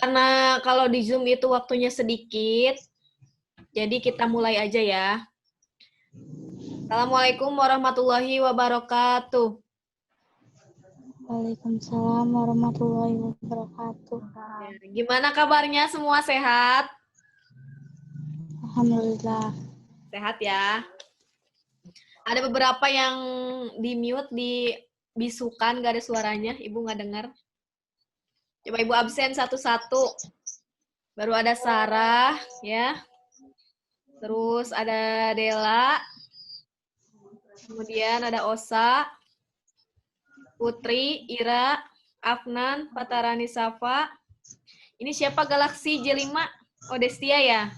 Karena kalau di Zoom itu waktunya sedikit, jadi kita mulai aja ya. Assalamualaikum warahmatullahi wabarakatuh. Waalaikumsalam warahmatullahi wabarakatuh. Ya, gimana kabarnya, semua sehat? Alhamdulillah. Sehat ya. Ada beberapa yang di mute, dibisukan, gak ada suaranya. Ibu nggak dengar. Coba Ibu absen satu-satu. Baru ada Sarah, ya. Terus ada Dela. Kemudian ada Osa, Putri, Ira, Afnan, Patarani Safa. Ini siapa Galaxy J5? Oh, Destia ya?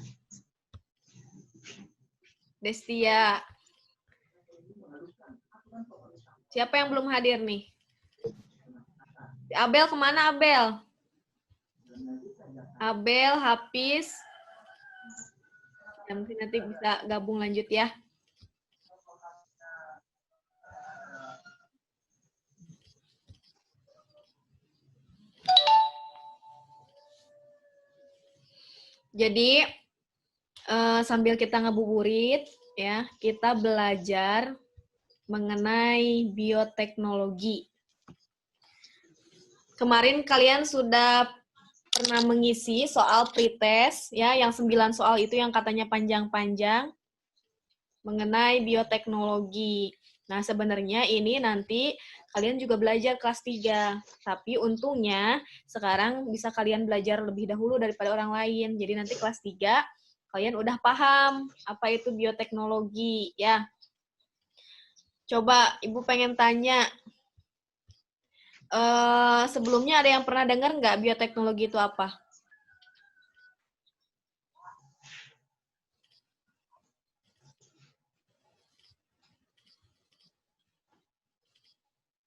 Destia. Siapa yang belum hadir nih? Abel kemana Abel? Abel, Hafiz. Ya, mungkin nanti bisa gabung lanjut ya. Jadi sambil kita ngabuburit ya, kita belajar mengenai bioteknologi. Kemarin kalian sudah pernah mengisi soal pretest ya, yang 9 soal itu yang katanya panjang-panjang mengenai bioteknologi. Nah, sebenarnya ini nanti kalian juga belajar kelas 3. Tapi untungnya sekarang bisa kalian belajar lebih dahulu daripada orang lain. Jadi nanti kelas 3 kalian udah paham apa itu bioteknologi ya. Coba Ibu pengen tanya, sebelumnya ada yang pernah dengar nggak bioteknologi itu apa?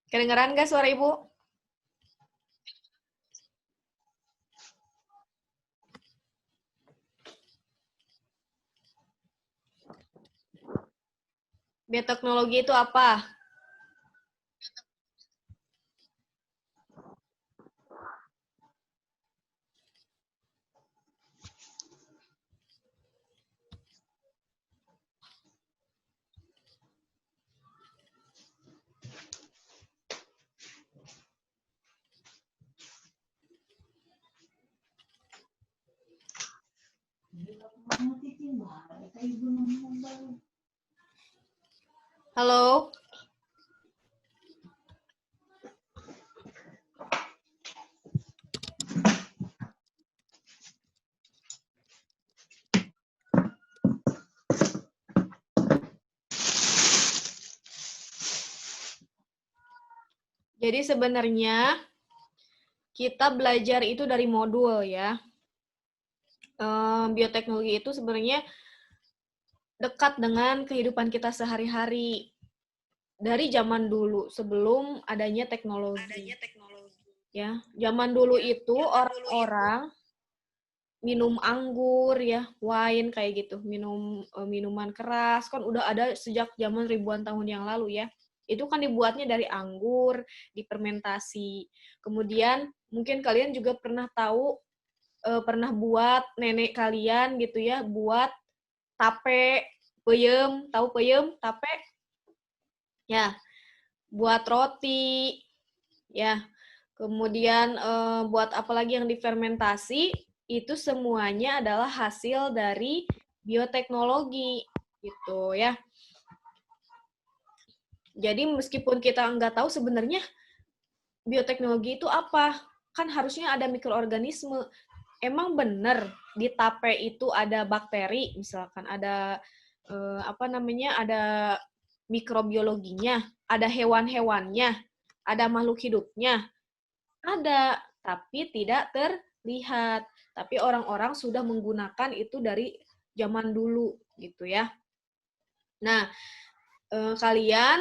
Kedengeran nggak suara Ibu? Bioteknologi itu apa? Halo? Jadi sebenarnya kita belajar itu dari modul ya. Bioteknologi itu sebenarnya dekat dengan kehidupan kita sehari-hari. Dari zaman dulu, sebelum adanya teknologi. Ya, zaman dulu itu orang-orang minum anggur ya, wine kayak gitu, minuman keras kan udah ada sejak zaman ribuan tahun yang lalu ya. Itu kan dibuatnya dari anggur, difermentasi. Kemudian mungkin kalian juga pernah tahu, pernah buat nenek kalian gitu ya, buat tape, peyem, tahu peyem, tape? Ya, buat roti, ya. Kemudian buat apa lagi yang difermentasi, itu semuanya adalah hasil dari bioteknologi, gitu ya. Jadi meskipun kita nggak tahu sebenarnya bioteknologi itu apa, kan harusnya ada mikroorganisme. Emang benar di tape itu ada bakteri, misalkan ada ada mikrobiologinya, ada hewan-hewannya, ada makhluk hidupnya. Ada, tapi tidak terlihat. Tapi orang-orang sudah menggunakan itu dari zaman dulu, gitu ya. Nah, kalian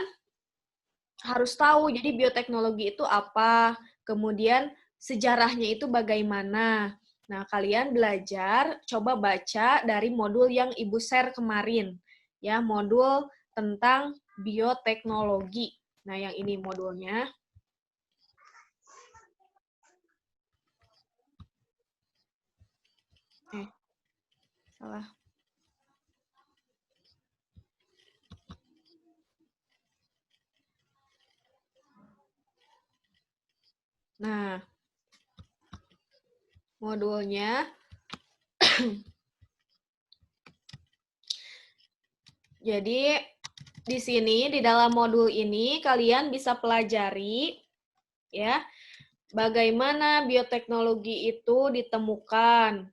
harus tahu, jadi bioteknologi itu apa, kemudian sejarahnya itu bagaimana. Nah, kalian belajar, coba baca dari modul yang Ibu share kemarin, ya, modul tentang bioteknologi. Nah, yang ini modulnya. Salah. Nah, modulnya jadi di sini di dalam modul ini kalian bisa pelajari ya bagaimana bioteknologi itu ditemukan,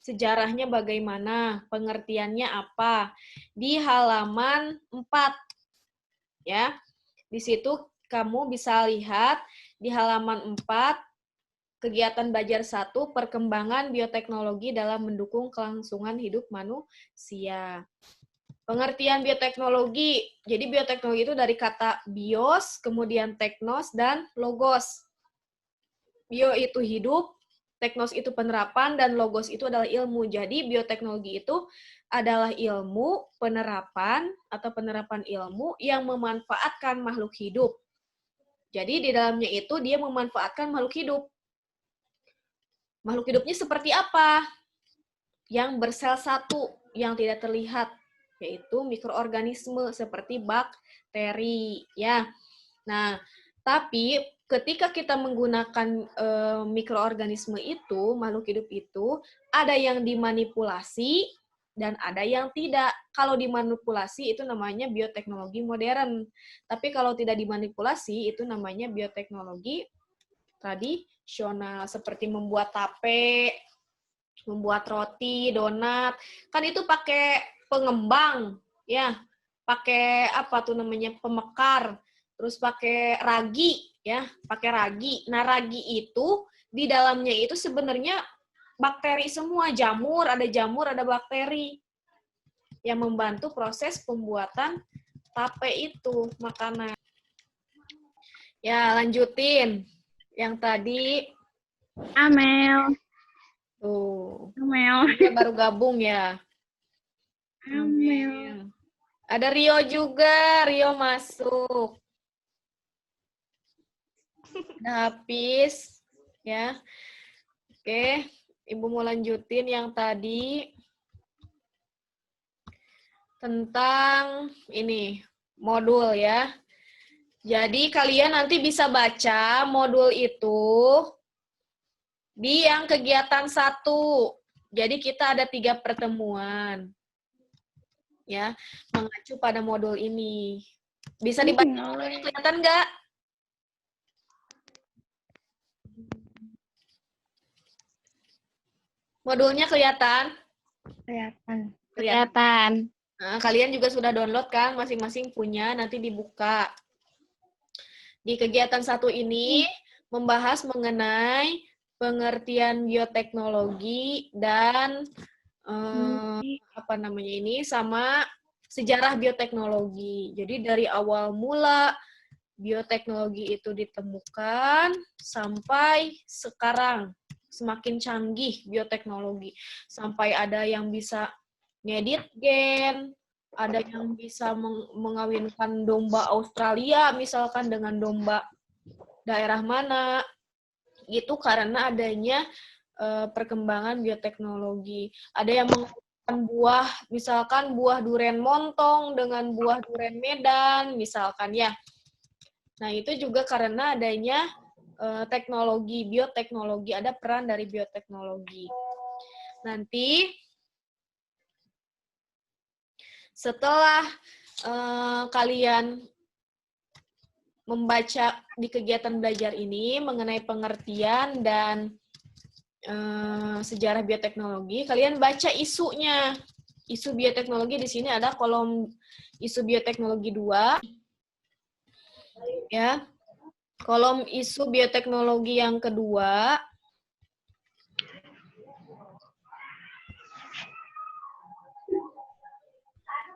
sejarahnya bagaimana, pengertiannya apa di halaman 4 ya. Di situ kamu bisa lihat di halaman 4 kegiatan belajar 1 perkembangan bioteknologi dalam mendukung kelangsungan hidup manusia. Pengertian bioteknologi. Jadi bioteknologi itu dari kata bios, kemudian teknos, dan logos. Bio itu hidup, teknos itu penerapan, dan logos itu adalah ilmu. Jadi bioteknologi itu adalah ilmu penerapan atau penerapan ilmu yang memanfaatkan makhluk hidup. Jadi di dalamnya itu dia memanfaatkan makhluk hidup. Makhluk hidupnya seperti apa? Yang bersel satu, yang tidak terlihat, yaitu mikroorganisme seperti bakteri ya. Nah, tapi ketika kita menggunakan mikroorganisme itu, makhluk hidup itu, ada yang dimanipulasi dan ada yang tidak. Kalau dimanipulasi itu namanya bioteknologi modern. Tapi kalau tidak dimanipulasi itu namanya bioteknologi tradisional seperti membuat tape, membuat roti, donat, kan itu pakai pengembang, ya, pakai apa tuh namanya pemekar, terus pakai ragi, ya, pakai ragi. Nah, ragi itu di dalamnya itu sebenarnya bakteri semua, jamur, ada bakteri yang membantu proses pembuatan tape itu makanan. Ya, lanjutin. Yang tadi Amel. tuh. Amel. Dia baru gabung ya. Amel. Ada Rio juga, Rio masuk. Udah habis, ya. Oke, Ibu mau lanjutin yang tadi tentang ini, modul ya. Jadi kalian nanti bisa baca modul itu di yang kegiatan 1. Jadi kita ada 3 pertemuan. Ya, mengacu pada modul ini. Bisa dibaca modulnya, kelihatan nggak? Modulnya kelihatan? Kelihatan. Nah, kalian juga sudah download kan? Masing-masing punya, nanti dibuka. Di kegiatan 1 ini membahas mengenai pengertian bioteknologi dan apa namanya ini sama sejarah bioteknologi. Jadi dari awal mula bioteknologi itu ditemukan sampai sekarang semakin canggih bioteknologi. Sampai ada yang bisa ngedit gen, ada yang bisa mengawinkan domba Australia misalkan dengan domba daerah mana. Itu karena adanya perkembangan bioteknologi. Ada yang mengawinkan buah, misalkan buah durian montong dengan buah durian Medan, misalkan ya. Nah, itu juga karena adanya teknologi, bioteknologi, ada peran dari bioteknologi. Nanti setelah kalian membaca di kegiatan belajar ini mengenai pengertian dan sejarah bioteknologi, kalian baca isunya. Isu bioteknologi di sini ada kolom isu bioteknologi 2. Ya. Kolom isu bioteknologi yang kedua.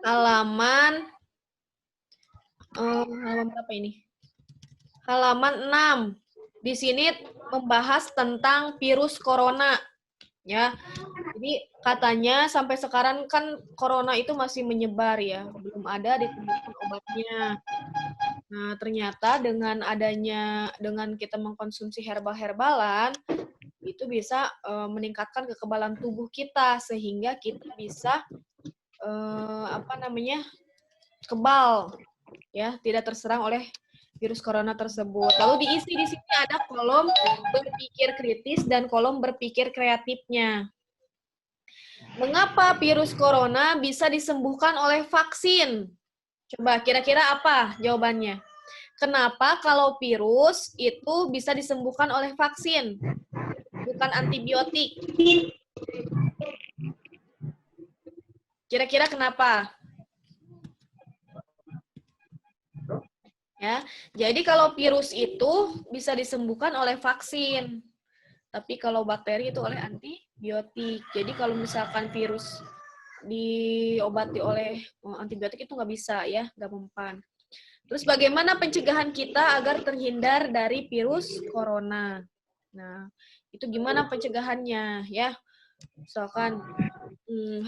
Halaman berapa ini? Halaman 6. Di sini membahas tentang virus corona. Ya. Jadi katanya sampai sekarang kan corona itu masih menyebar ya, belum ada ditemukan obatnya. Nah, ternyata dengan kita mengkonsumsi herbal-herbalan, itu bisa meningkatkan kekebalan tubuh kita sehingga kita bisa kebal, ya, tidak terserang oleh virus corona tersebut. Lalu diisi di sini ada kolom berpikir kritis dan kolom berpikir kreatifnya. Mengapa virus corona bisa disembuhkan oleh vaksin? Coba kira-kira apa jawabannya? Kenapa kalau virus itu bisa disembuhkan oleh vaksin, bukan antibiotik? Kira-kira kenapa? Ya, jadi kalau virus itu bisa disembuhkan oleh vaksin, tapi kalau bakteri itu oleh antibiotik. Jadi kalau misalkan virus diobati oleh antibiotik itu nggak bisa ya, nggak mempan. Terus bagaimana pencegahan kita agar terhindar dari virus corona? Nah, itu gimana pencegahannya ya? Misalkan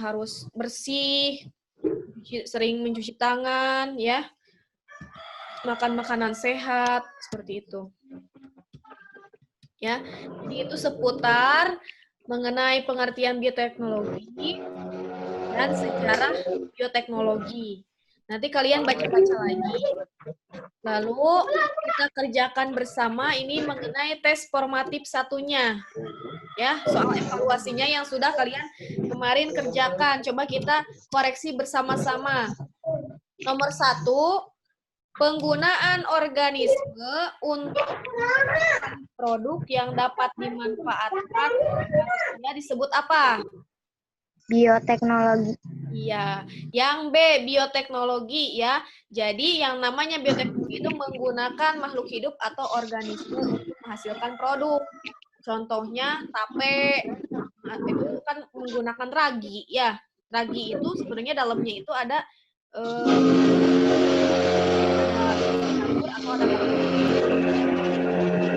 harus bersih, sering mencuci tangan ya, makan makanan sehat, seperti itu. Ya, jadi itu seputar mengenai pengertian bioteknologi dan sejarah bioteknologi. Nanti kalian baca-baca lagi. Lalu kita kerjakan bersama ini mengenai tes formatif satunya. Ya, soal evaluasinya yang sudah kalian kemarin kerjakan. Coba kita koreksi bersama-sama. Nomor 1, penggunaan organisme untuk produk yang dapat dimanfaatkan manusia disebut apa? Bioteknologi. Iya. Yang B, bioteknologi ya. Jadi yang namanya bioteknologi itu menggunakan makhluk hidup atau organisme untuk menghasilkan produk. Contohnya tape, itu kan menggunakan ragi ya. Ragi itu sebenarnya dalamnya itu ada atau ada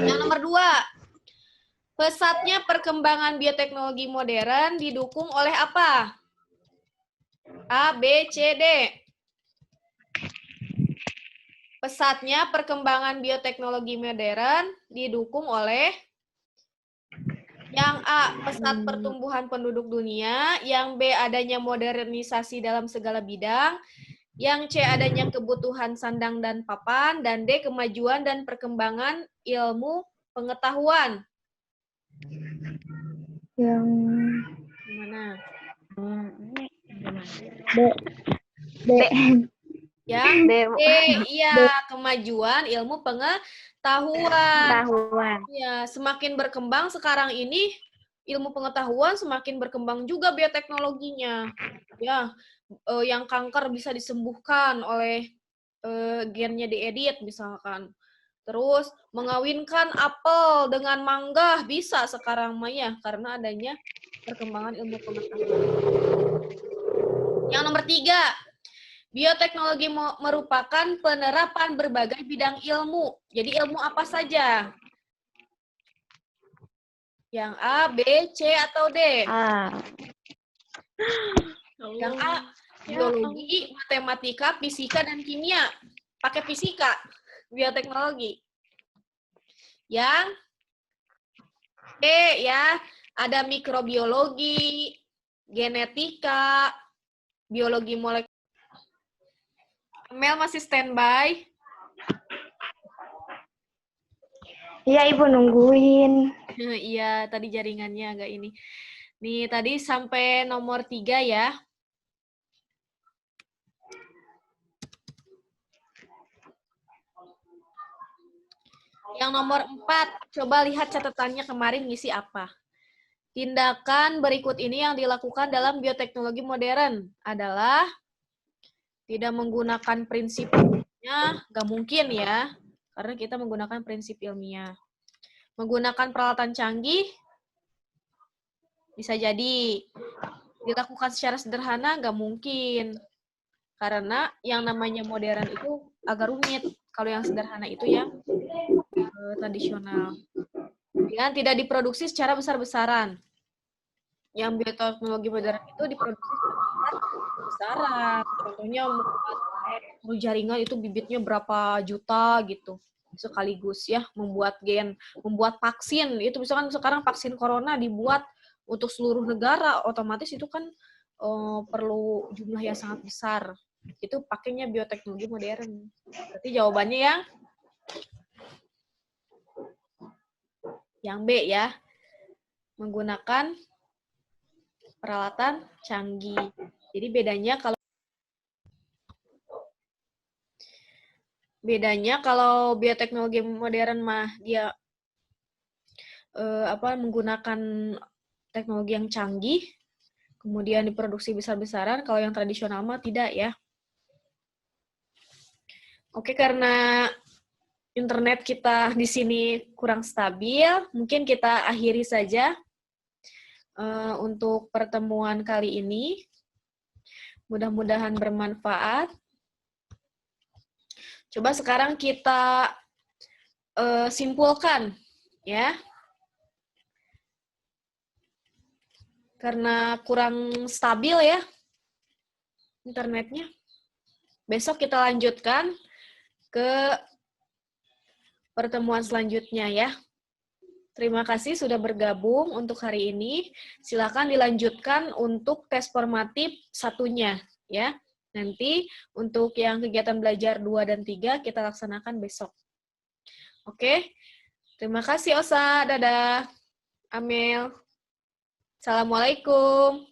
yang nomor 2, pesatnya perkembangan bioteknologi modern didukung oleh apa? A, B, C, D. Pesatnya perkembangan bioteknologi modern didukung oleh yang A, pesat pertumbuhan penduduk dunia, yang B, adanya modernisasi dalam segala bidang, yang C, adanya kebutuhan sandang dan papan, dan D, kemajuan dan perkembangan ilmu pengetahuan. Yang Gimana? B. Yang B. D, iya, kemajuan ilmu pengetahuan. Ya, semakin berkembang sekarang ini ilmu pengetahuan semakin berkembang juga bioteknologinya. Ya, yang kanker bisa disembuhkan oleh gennya diedit misalkan. Terus mengawinkan apel dengan mangga bisa sekarang Maya karena adanya perkembangan ilmu pengetahuan. Yang nomor 3, bioteknologi merupakan penerapan berbagai bidang ilmu. Jadi ilmu apa saja? Yang A, B, C, atau D? A. Yang A, biologi, matematika, fisika, dan kimia. Pakai fisika, bioteknologi. Yang B ya, ada mikrobiologi, genetika, biologi molekuler. Mel masih standby? Iya, Ibu nungguin. Iya, tadi jaringannya agak ini. Nih, tadi sampai nomor 3 ya. Yang nomor 4, coba lihat catatannya kemarin ngisi apa. Tindakan berikut ini yang dilakukan dalam bioteknologi modern adalah tidak menggunakan prinsip ilmiah, nggak mungkin ya, karena kita menggunakan prinsip ilmiah. Menggunakan peralatan canggih, bisa jadi. Dilakukan secara sederhana, nggak mungkin. Karena yang namanya modern itu agak rumit. Kalau yang sederhana itu yang tradisional. Dan tidak diproduksi secara besar-besaran. Yang bioteknologi modern itu diproduksi secara besar-besaran. Contohnya membuat jaringan itu bibitnya berapa juta gitu. sekaligus ya, membuat gen, membuat vaksin. Itu misalkan sekarang vaksin corona dibuat untuk seluruh negara, otomatis itu kan perlu jumlah yang sangat besar. Itu pakainya bioteknologi modern. Berarti jawabannya yang B ya. Menggunakan peralatan canggih. Jadi bedanya kalau bioteknologi modern mah dia menggunakan teknologi yang canggih, kemudian diproduksi besar-besaran. Kalau yang tradisional mah tidak ya. Oke, karena internet kita di sini kurang stabil, mungkin kita akhiri saja untuk pertemuan kali ini. Mudah-mudahan bermanfaat. Coba sekarang kita simpulkan, ya. Karena kurang stabil ya internetnya. Besok kita lanjutkan ke pertemuan selanjutnya ya. Terima kasih sudah bergabung untuk hari ini. Silakan dilanjutkan untuk tes formatif satunya ya. Nanti untuk yang kegiatan belajar 2 dan 3 kita laksanakan besok. Oke. Terima kasih Osa. Dadah. Amel. Assalamualaikum.